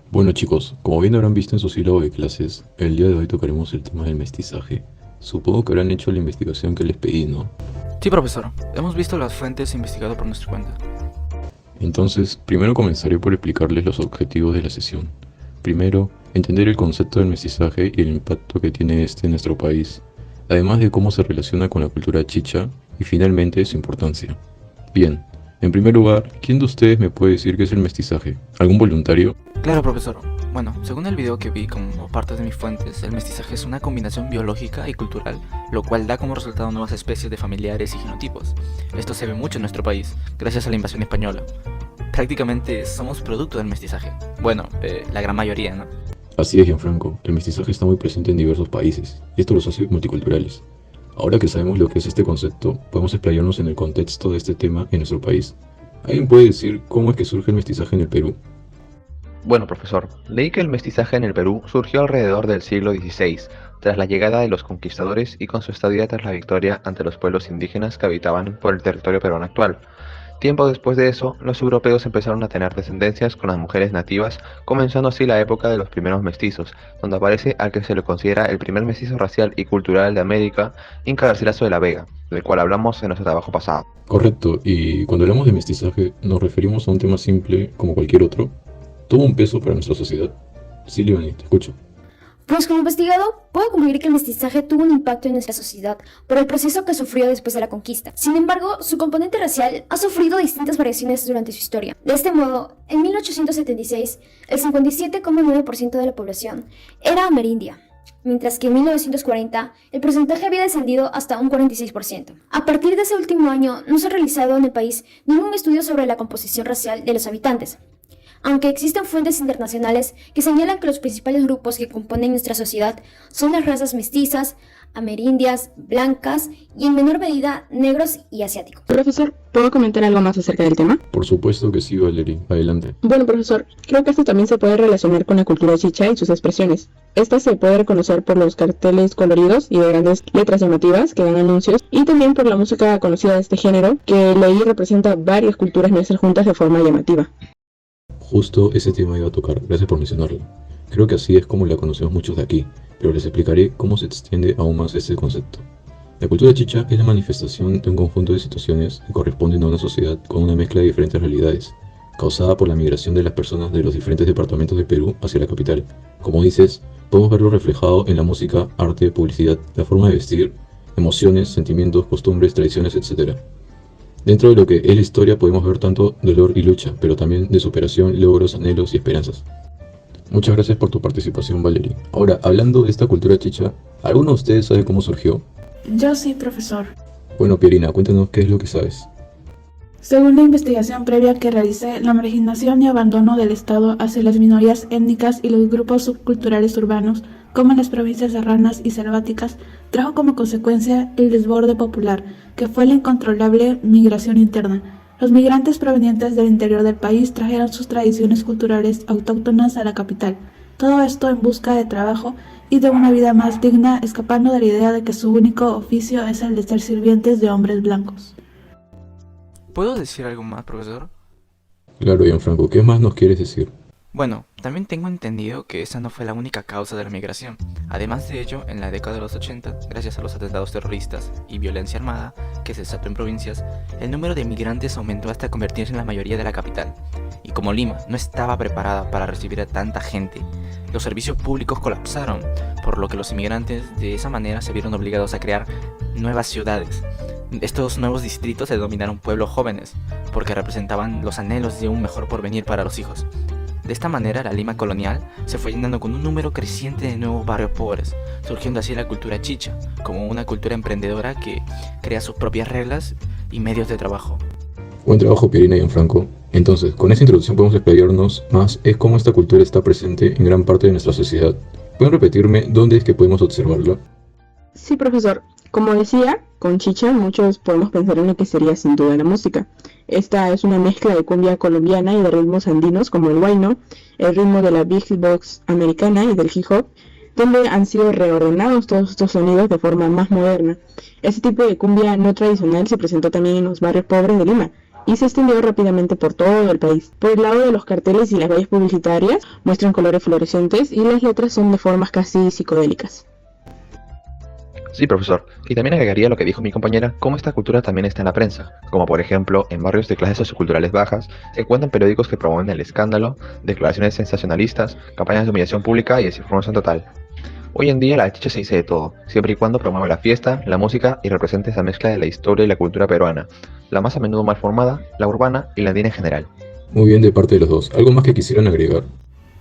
Bueno chicos, como bien habrán visto en su sílabo de clases, el día de hoy tocaremos el tema del mestizaje. Supongo que habrán hecho la investigación que les pedí, ¿no? Sí, profesor. Hemos visto las fuentes e investigado por nuestra cuenta. Entonces, primero comenzaré por explicarles los objetivos de la sesión. Primero, entender el concepto del mestizaje y el impacto que tiene este en nuestro país, además de cómo se relaciona con la cultura chicha y finalmente su importancia. Bien, en primer lugar, ¿quién de ustedes me puede decir qué es el mestizaje? ¿Algún voluntario? Claro, profesor. Bueno, según el video que vi como parte de mis fuentes, el mestizaje es una combinación biológica y cultural, lo cual da como resultado nuevas especies de familiares y genotipos. Esto se ve mucho en nuestro país, gracias a la invasión española. Prácticamente somos producto del mestizaje. Bueno, la gran mayoría, ¿no? Así es, Gianfranco, el mestizaje está muy presente en diversos países, y esto los hace multiculturales. Ahora que sabemos lo que es este concepto, podemos explayarnos en el contexto de este tema en nuestro país. ¿Alguien puede decir cómo es que surge el mestizaje en el Perú? Bueno, profesor, leí que el mestizaje en el Perú surgió alrededor del siglo XVI, tras la llegada de los conquistadores y con su estadía tras la victoria ante los pueblos indígenas que habitaban por el territorio peruano actual. Tiempo después de eso, los europeos empezaron a tener descendencias con las mujeres nativas, comenzando así la época de los primeros mestizos, donde aparece al que se le considera el primer mestizo racial y cultural de América, Inca Garcilaso de la Vega, del cual hablamos en nuestro trabajo pasado. Correcto, y cuando hablamos de mestizaje nos referimos a un tema simple como cualquier otro. ¿Tuvo un peso para nuestra sociedad? Sí, Leonie, te escucho. Pues como investigador, puedo concluir que el mestizaje tuvo un impacto en nuestra sociedad por el proceso que sufrió después de la conquista. Sin embargo, su componente racial ha sufrido distintas variaciones durante su historia. De este modo, en 1876, el 57,9% de la población era amerindia, mientras que en 1940 el porcentaje había descendido hasta un 46%. A partir de ese último año, no se ha realizado en el país ningún estudio sobre la composición racial de los habitantes, aunque existen fuentes internacionales que señalan que los principales grupos que componen nuestra sociedad son las razas mestizas, amerindias, blancas y en menor medida negros y asiáticos. Profesor, ¿puedo comentar algo más acerca del tema? Por supuesto que sí, Valerie. Adelante. Bueno, profesor, creo que esto también se puede relacionar con la cultura chicha y sus expresiones. Esta se puede reconocer por los carteles coloridos y de grandes letras llamativas que dan anuncios, y también por la música conocida de este género, que leí representa varias culturas mestizas juntas de forma llamativa. Justo ese tema iba a tocar, gracias por mencionarlo. Creo que así es como la conocemos muchos de aquí, pero les explicaré cómo se extiende aún más este concepto. La cultura chicha es la manifestación de un conjunto de situaciones que corresponden a una sociedad con una mezcla de diferentes realidades, causada por la migración de las personas de los diferentes departamentos de Perú hacia la capital. Como dices, podemos verlo reflejado en la música, arte, publicidad, la forma de vestir, emociones, sentimientos, costumbres, tradiciones, etc. Dentro de lo que es la historia podemos ver tanto dolor y lucha, pero también de superación, logros, anhelos y esperanzas. Muchas gracias por tu participación, Valerie. Ahora, hablando de esta cultura chicha, ¿alguno de ustedes sabe cómo surgió? Yo sí, profesor. Bueno, Pierina, cuéntanos qué es lo que sabes. Según la investigación previa que realicé, la marginación y abandono del Estado hacia las minorías étnicas y los grupos subculturales urbanos, como en las provincias serranas y selváticas, trajo como consecuencia el desborde popular, que fue la incontrolable migración interna. Los migrantes provenientes del interior del país trajeron sus tradiciones culturales autóctonas a la capital, todo esto en busca de trabajo y de una vida más digna, escapando de la idea de que su único oficio es el de ser sirvientes de hombres blancos. ¿Puedo decir algo más, profesor? Claro, Gianfranco, ¿qué más nos quieres decir? Bueno, también tengo entendido que esa no fue la única causa de la migración. Además de ello, en la década de los 80, gracias a los atentados terroristas y violencia armada que se desató en provincias, el número de migrantes aumentó hasta convertirse en la mayoría de la capital. Y como Lima no estaba preparada para recibir a tanta gente, los servicios públicos colapsaron, por lo que los inmigrantes de esa manera se vieron obligados a crear nuevas ciudades. Estos nuevos distritos se denominaron pueblos jóvenes, porque representaban los anhelos de un mejor porvenir para los hijos. De esta manera, la Lima colonial se fue llenando con un número creciente de nuevos barrios pobres, surgiendo así la cultura chicha, como una cultura emprendedora que crea sus propias reglas y medios de trabajo. Buen trabajo, Pierina y Gianfranco. Entonces, con esta introducción podemos explayarnos más es cómo esta cultura está presente en gran parte de nuestra sociedad. ¿Pueden repetirme dónde es que podemos observarla? Sí, profesor. Como decía, con chicha muchos podemos pensar en lo que sería sin duda la música. Esta es una mezcla de cumbia colombiana y de ritmos andinos como el huayno, el ritmo de la beatbox americana y del hip hop, donde han sido reordenados todos estos sonidos de forma más moderna. Este tipo de cumbia no tradicional se presentó también en los barrios pobres de Lima, y se extendió rápidamente por todo el país. Por el lado de los carteles y las vallas publicitarias muestran colores fluorescentes y las letras son de formas casi psicodélicas. Sí, profesor. Y también agregaría lo que dijo mi compañera, cómo esta cultura también está en la prensa, como por ejemplo, en barrios de clases socioculturales bajas, se encuentran periódicos que promueven el escándalo, declaraciones sensacionalistas, campañas de humillación pública y desinformación total. Hoy en día la chicha se dice de todo, siempre y cuando promueve la fiesta, la música y represente esa mezcla de la historia y la cultura peruana, la más a menudo mal formada, la urbana y la andina en general. Muy bien de parte de los dos. ¿Algo más que quisieran agregar?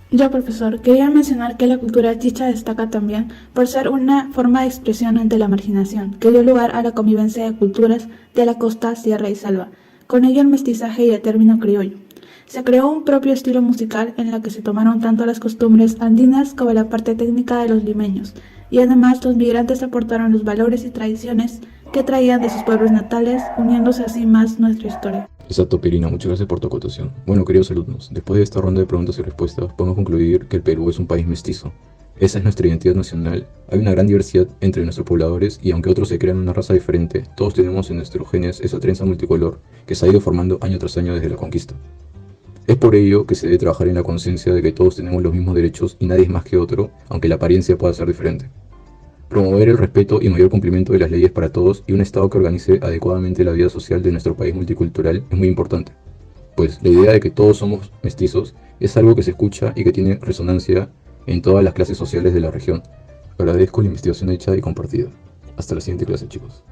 Yo, profesor, quería mencionar que la cultura chicha destaca también por ser una forma de expresión ante la marginación, que dio lugar a la convivencia de culturas de la costa, sierra y selva, con ello el mestizaje y el término criollo. Se creó un propio estilo musical en la que se tomaron tanto las costumbres andinas como la parte técnica de los limeños, y además los migrantes aportaron los valores y tradiciones que traían de sus pueblos natales, uniéndose así más nuestra historia. Exacto, Pirina, muchas gracias por tu acotación. Bueno, queridos alumnos, después de esta ronda de preguntas y respuestas, podemos concluir que el Perú es un país mestizo. Esa es nuestra identidad nacional. Hay una gran diversidad entre nuestros pobladores y aunque otros se crean una raza diferente, todos tenemos en nuestros genes esa trenza multicolor que se ha ido formando año tras año desde la conquista. Es por ello que se debe trabajar en la conciencia de que todos tenemos los mismos derechos y nadie es más que otro, aunque la apariencia pueda ser diferente. Promover el respeto y mayor cumplimiento de las leyes para todos y un Estado que organice adecuadamente la vida social de nuestro país multicultural es muy importante, pues la idea de que todos somos mestizos es algo que se escucha y que tiene resonancia en todas las clases sociales de la región. Agradezco la investigación hecha y compartida. Hasta la siguiente clase, chicos.